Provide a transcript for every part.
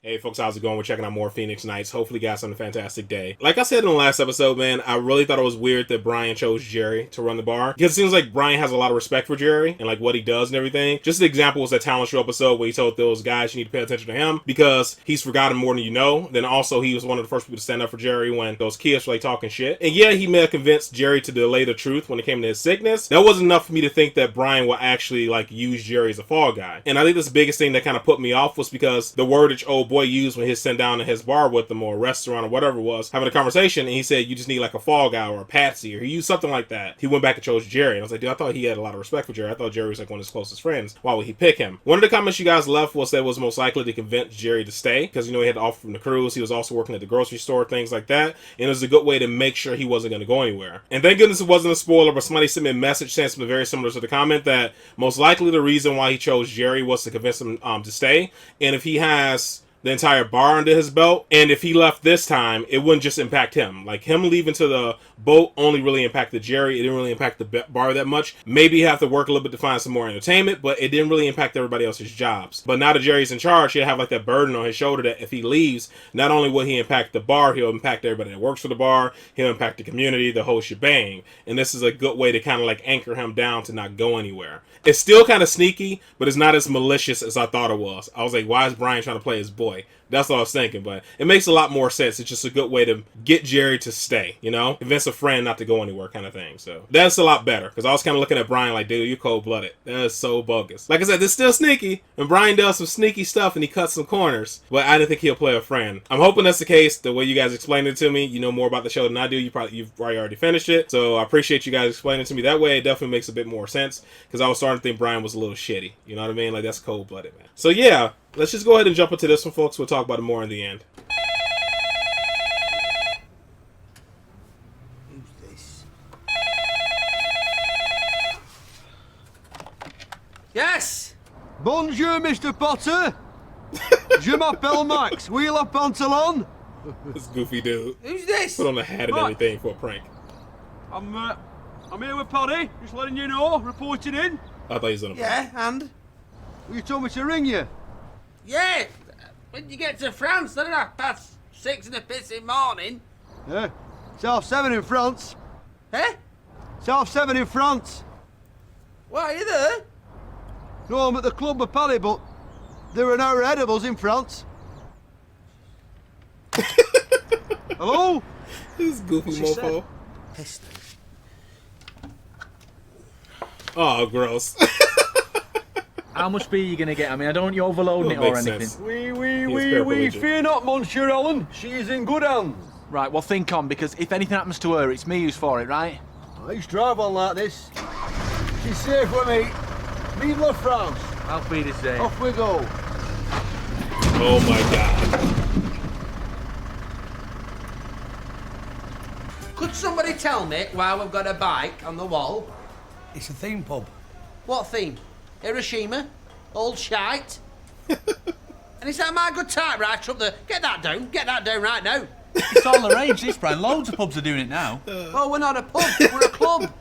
Hey folks, how's it going? We're checking out more Phoenix Nights. Hopefully you guys had a fantastic day. Like I said in the last episode, man, I really thought it was weird that Brian chose Jerry to run the bar. Because it seems like Brian has a lot of respect for Jerry and like what he does and everything. Just an example was that talent show episode where he told those guys you need to pay attention to him because he's forgotten more than you know. Then also he was one of the first people to stand up for Jerry when those kids were like talking shit. And yeah, he may have convinced Jerry to delay the truth when it came to his sickness. That wasn't enough for me to think that Brian will actually like use Jerry as a fall guy. And I think this biggest thing that kind of put me off was because the wordage old boy used when his down in his bar with them or a restaurant or whatever it was, having a conversation, and he said you just need like a fall guy or a patsy, or he used something like that. He went back and chose Jerry, and I was like, dude, I thought he had a lot of respect for Jerry. I thought Jerry was like one of his closest friends. Why would he pick him? One of the comments you guys left was that it was most likely to convince Jerry to stay because he had the offer from the cruise. He was also working at the grocery store, things like that, and it was a good way to make sure he wasn't going to go anywhere. And thank goodness it wasn't a spoiler, but somebody sent me a message saying something very similar to the comment that most likely the reason why he chose Jerry was to convince him to stay, and if he has the entire bar under his belt, and if he left this time, it wouldn't just impact him. Like him leaving to the boat only really impacted Jerry. It didn't really impact the bar that much. Maybe he have to work a little bit to find some more entertainment, but it didn't really impact everybody else's jobs. But now that Jerry's in charge, he'll have like that burden on his shoulder that if he leaves, not only will he impact the bar, he'll impact everybody that works for the bar, he'll impact the community, the whole shebang. And this is a good way to kind of like anchor him down to not go anywhere. It's still kind of sneaky, but it's not as malicious as I thought it was. I was like, why is Brian trying to play his boy? That's what I was thinking, but it makes a lot more sense. It's just a good way to get Jerry to stay, you know? Convince a friend not to go anywhere kind of thing. So that's a lot better, because I was kind of looking at Brian like, dude, you cold-blooded. That is so bogus. Like I said, it's still sneaky, and Brian does some sneaky stuff, and he cuts some corners, but I didn't think he'll play a friend. I'm hoping that's the case. The way you guys explained it to me, you know more about the show than I do. You've probably already finished it, so I appreciate you guys explaining it to me. That way, it definitely makes a bit more sense, because I was starting to think Brian was a little shitty. You know what I mean? Like, that's cold-blooded, man. So yeah, let's just go ahead and jump into this one, folks. We'll talk about it more in the end. Who's this? Yes! Bonjour, Mr. Potter. Je m'appelle Max. Wheel of pantalon. This goofy dude. Who's this? Put on a hat and What? everything for a prank. I'm here with Paddy. Just letting you know. Reporting in. I thought he was on a prank. Yeah, and? Well, you told me to ring you. Yeah! When you get to France, then at 6:30 in the pissing morning. Yeah. It's 7:30 in France. Eh? It's 7:30 in France. Why, are you there? No, I'm at the club with Paddy, but there are no edibles in France. Hello? This goofy She mofo. Pissed. Oh, gross. How much beer are you going to get? I mean, I don't want you overloading it Well, it or makes anything. sense. Oui, He's paraplegic. fear not, Monsieur Allen. She is in good hands. Right, well, think on, because if anything happens to her, it's me who's for it, right? I used to drive on like this. She's safe with me. Vive la France. I'll be the same. Off we go. Oh my god. Could somebody tell me why we've got a bike on the wall? It's a theme pub. What theme? Hiroshima? Old shite? And is that my good time right up there? Get that down right now. It's all the rage, this, Brian. Loads of pubs are doing it now. Oh, we're not a pub, we're a club.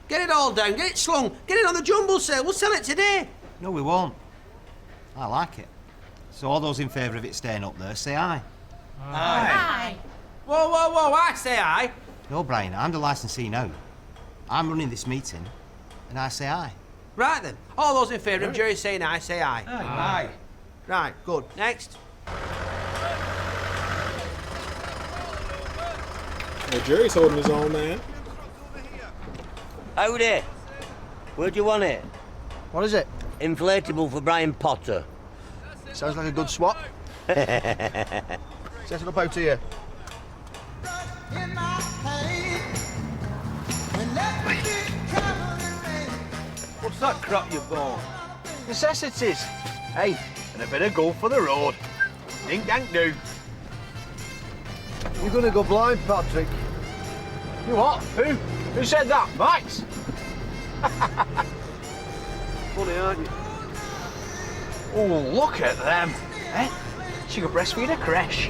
Get it all down, get it slung, get it on the jumble sale, we'll sell it today. No, we won't. I like it. So all those in favour of it staying up there, say aye. Aye. Whoa, I say aye. No, Brian, I'm the licensee now. I'm running this meeting, and I say aye. Right then, all those in favour of Jerry saying aye, say aye. Aye. Right, good. Next. Well, Jerry's holding his own, man. Howdy. Where do you want it? What is it? Inflatable for Brian Potter. Sounds like a good swap. Set it up out here. What's that crap you bought? Necessities. Hey, and a bit of go for the road. Dink dank do. You're gonna go blind, Patrick. You what? Who? Who said that? Max? Funny, aren't you? Oh, look at them. Eh? She could breastfeed a creche.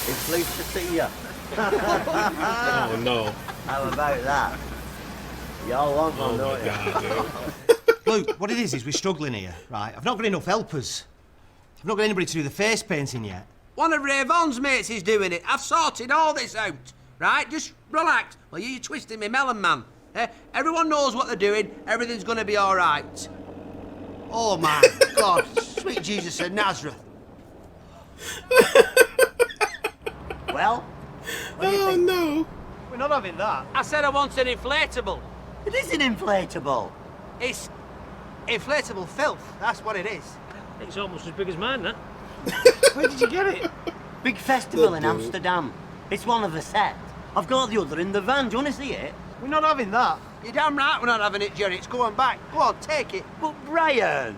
It's pleased to see you. Oh no. How about that? You all want Oh one, my don't you? god, dude. Luke, what it is we're struggling here, right? I've not got enough helpers. I've not got anybody to do the face painting yet. One of Ray Vaughan's mates is doing it. I've sorted all this out, right? Just relax. Well, you're twisting me melon, man. Everyone knows what they're doing. Everything's going to be all right. Oh, my God. Sweet Jesus of Nazareth. Well, what do you Oh think? no. We're not having that. I said I want an inflatable. It is an inflatable. It's Inflatable filth, that's what it is. It's almost as big as mine, that. Where did you get it? Big festival in Good dude. Amsterdam. It's one of a set. I've got the other in the van. Do you want to see it? We're not having that. You're damn right we're not having it, Jerry. It's going back. Go on, take it. But Brian.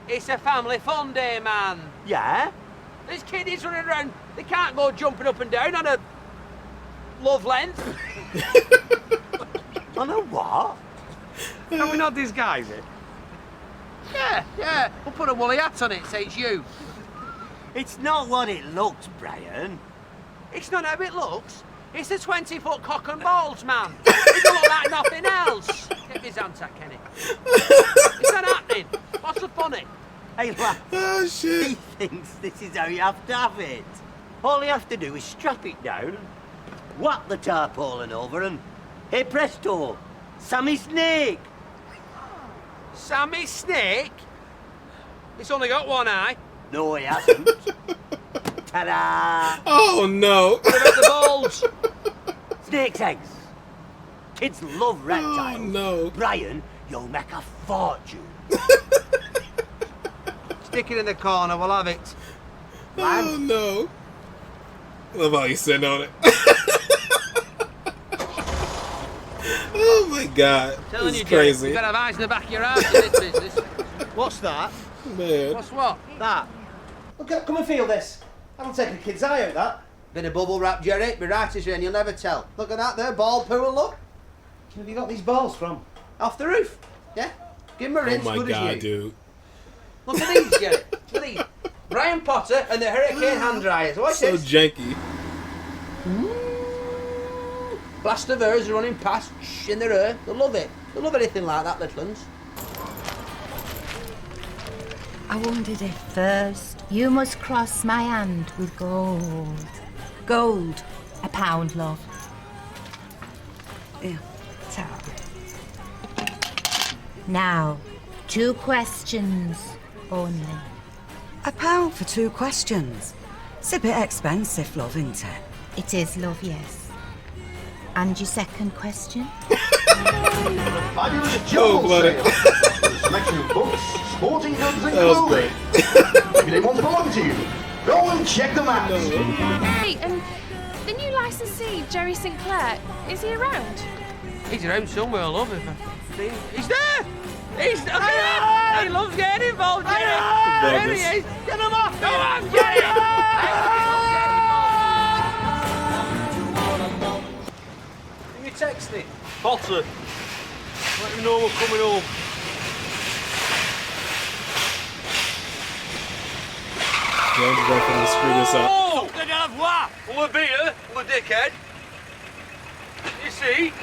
it's a family fun day, man. Yeah? There's kiddies running around. They can't go jumping up and down on a love length. On a what? Can we not disguise it? Yeah. We'll put a woolly hat on it, say it's you. It's not what it looks, Brian. It's not how it looks. It's a 20-foot cock and balls, man. It don't look like nothing else. Get me Zantac, Kenny. It's not happening. What's the funny? Hey, lad, Oh he shit. thinks this is how you have to have it. All you have to do is strap it down, whap the tarpaulin over, and hey presto, Sammy Snake. Sammy Snake? It's only got one eye. No, he hasn't. Ta-da! Oh no. What about the balls? Snake's eggs. Kids love Oh reptiles. no. Brian, you'll make a fortune. Stick it in the corner, we'll have it. Oh no. Love how you sitting on it. Oh my god. Telling This you, is Jerry, crazy. you gotta have eyes in the back of your eyes in this business. What's that? Man. What's what? That. Look, come and feel this. That'll take a kid's eye out, that. Bit of bubble wrap, Jerry. Be right as rain, you'll never tell. Look at that there, ball poo, and look. Where have you got these balls from? Off the roof. Yeah? Give them a Oh rinse, my good as god, you. dude. Look at these, Jerry. Look at these. Brian Potter and the Hurricane hand dryers. Watch So this. janky. Blast of hers running past shh, in their ear. They'll love it. They'll love anything like that, little uns. I wondered if first you must cross my hand with gold. Gold, £1, love. Yeah, tell. Now, 2 questions only. £1 for 2 questions. It's a bit expensive, love, isn't it? It is, love, yes. And your second question? Fabulous Oh, jumble bloody. sale. Selection of books, sporting goods and That was clothing. great. Maybe they once belonged to you. Go and check them out. Hey, and the new licensee, Jerry Sinclair, is he around? He's around somewhere, love him. He's there! He's there! He loves getting involved, Jerry! There he is! Get him off! Come on, Jerry! You texting? Potter. Let him know we're coming home. James is going to screw this up. Oh! They have what? Well, a beer, well, a dickhead. You see?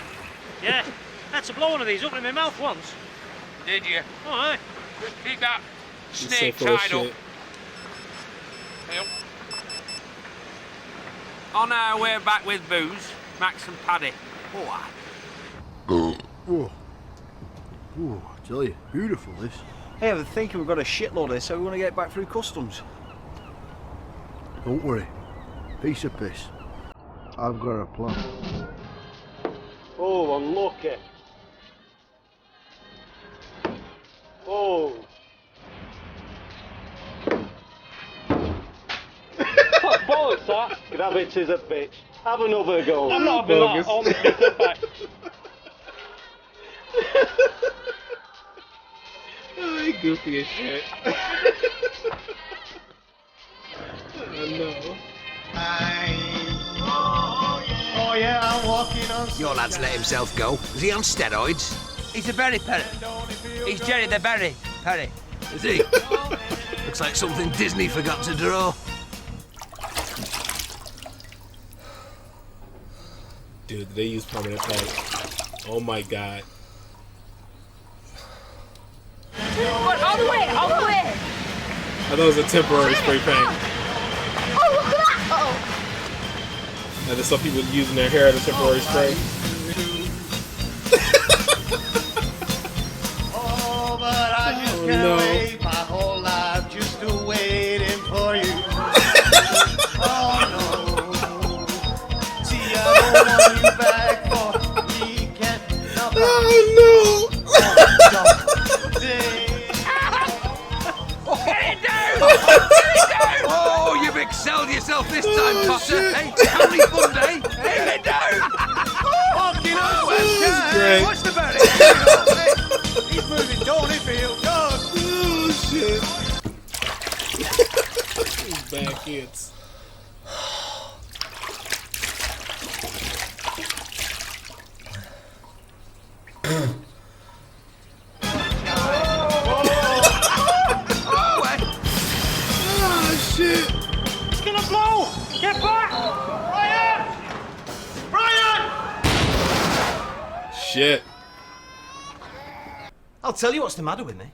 Yeah, had to blow one of these up in my mouth once. Did you? All right. Just keep that He's snake so full of tied up. shit. Yep. On our way back with booze, Max and Paddy. Oh, Oh, I tell you, beautiful this. Hey, I've been thinking we've got a shitload of this, so we want to get back through customs. Don't worry. Piece of piss. I've got a plan. Oh, unlucky. Oh. Bollocks, that. Grab it as a bitch. Have another go. I'm not having that on me, get back. Oh, he goofy as shit. Oh no. Oh yeah, I'm walking on. your lad's let himself go. Is he on steroids? He's a berry Perry. He's Jerry the Berry Perry. Is he? Looks like something Disney forgot to draw. Dude, they use permanent peg. Oh my god. All the way, all the way. I thought it was a temporary spray paint. Oh, look at that! Uh-oh. And there's some people using their hair as a temporary spray. Oh, but I just can't wait my whole life just waiting for you. Oh no. See, I don't want you back for weekend. Oh no. Get it down! Get it down! Oh, you've excelled yourself this time, Potter. Hey, only fun day. Get it down! Fucking This is awesome. great. What's the matter? He's moving, don't he feel good? Oh shit. These bad kids. Oh shit. It's gonna blow! Get back! Brian! Brian! Shit. I'll tell you what's the matter with me.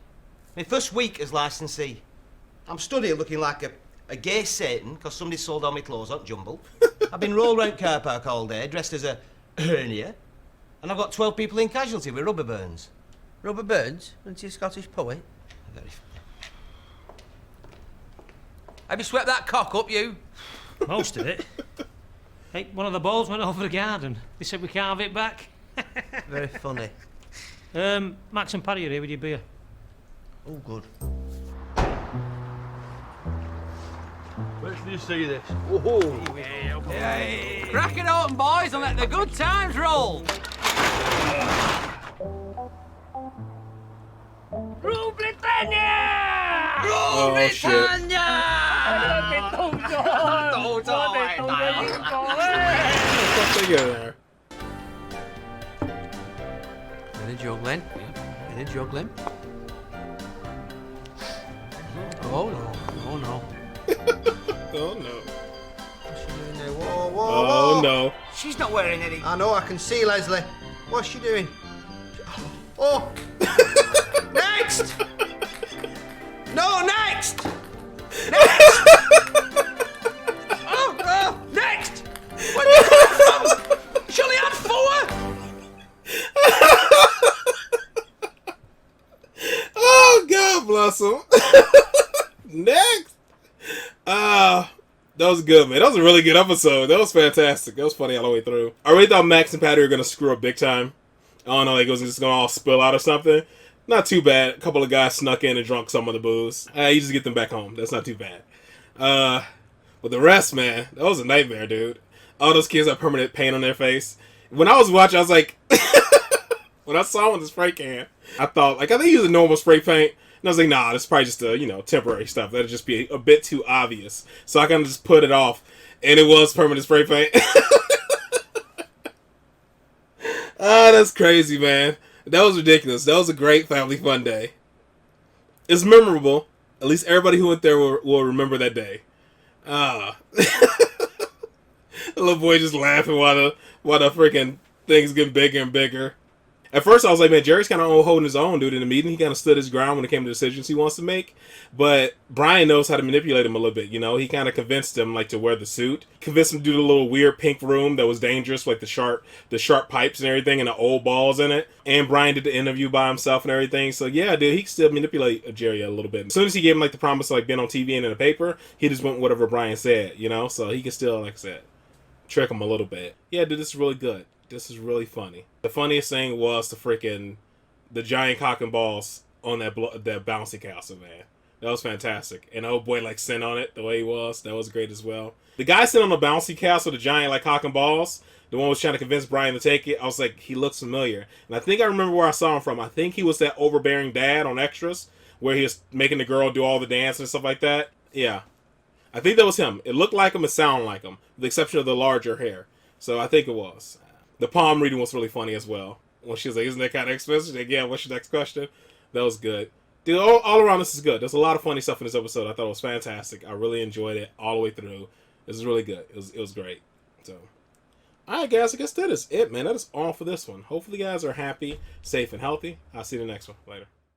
My first week as licensee. I'm stood here looking like a gay Satan because somebody sold all my clothes on Jumble. I've been rolled round car park all day, dressed as a hernia. And I've got 12 people in casualty with rubber burns. Rubber Burns, aren't you a Scottish poet? Very Have you swept that cock up, you? Most of it. Hey, one of the balls went over the garden. They said we can't have it back. Very funny. Max and Paddy are here with your beer. Oh, good. Where do you see this? Crack it open, boys, and let the good times roll. Rule Britannia! Rule Oh shit. What they get there? Bit of juggling. Bit of juggling. Oh no. Oh no. Oh no. What's she doing now? Whoa, whoa, Oh whoa. no. She's not wearing any. I know, I can see, Leslie. What's she doing? Oh! Next! No, next! Next! Oh, next! Where did you come from? She only had 4! Oh God bless him. Next. That was good, man. That was a really good episode. That was fantastic. That was funny all the way through. I really thought Max and Patty were gonna screw up big time. I don't know, like it was just gonna all spill out or something. Not too bad. A couple of guys snuck in and drunk some of the booze. You just get them back home. That's not too bad. But the rest, man, that was a nightmare, dude. All those kids have permanent paint on their face. When I was watching, I was like, when I saw him with the spray can, I thought, like, I think he used a normal spray paint. And I was like, nah, this is probably just temporary stuff. That'd just be a bit too obvious. So I kind of just put it off. And it was permanent spray paint. Ah, that's crazy, man. That was ridiculous. That was a great family fun day. It's memorable. At least everybody who went there will remember that day. The little boy just laughing while the freaking things get bigger and bigger. At first, I was like, man, Jerry's kind of holding his own, dude, in the meeting. He kind of stood his ground when it came to decisions he wants to make. But Brian knows how to manipulate him a little bit, you know? He kind of convinced him, like, to wear the suit. Convinced him to do the little weird pink room that was dangerous, like the sharp pipes and everything and the old balls in it. And Brian did the interview by himself and everything. So, yeah, dude, he could still manipulate Jerry a little bit. As soon as he gave him, like, the promise of, like, being on TV and in the paper, he just went with whatever Brian said, you know? So he can still, like I said, trick him a little bit. Yeah, dude, this is really good. This is really funny. The funniest thing was the giant cock and balls on that bouncy castle, man. That was fantastic. And the old boy, like, sent on it the way he was. That was great as well. The guy sitting on the bouncy castle, the giant, like, cock and balls, the one was trying to convince Brian to take it. I was like, he looks familiar. And I think I remember where I saw him from. I think he was that overbearing dad on Extras, where he was making the girl do all the dance and stuff like that. Yeah. I think that was him. It looked like him. It sounded like him, with the exception of the larger hair. So I think it was. The palm reading was really funny as well. When she was like, isn't that kind of expensive? Like, yeah, what's your next question? That was good. Dude, all around this is good. There's a lot of funny stuff in this episode. I thought it was fantastic. I really enjoyed it all the way through. This is really good. It was great. So, alright guys, I guess that is it, man. That is all for this one. Hopefully you guys are happy, safe, and healthy. I'll see you in the next one. Later.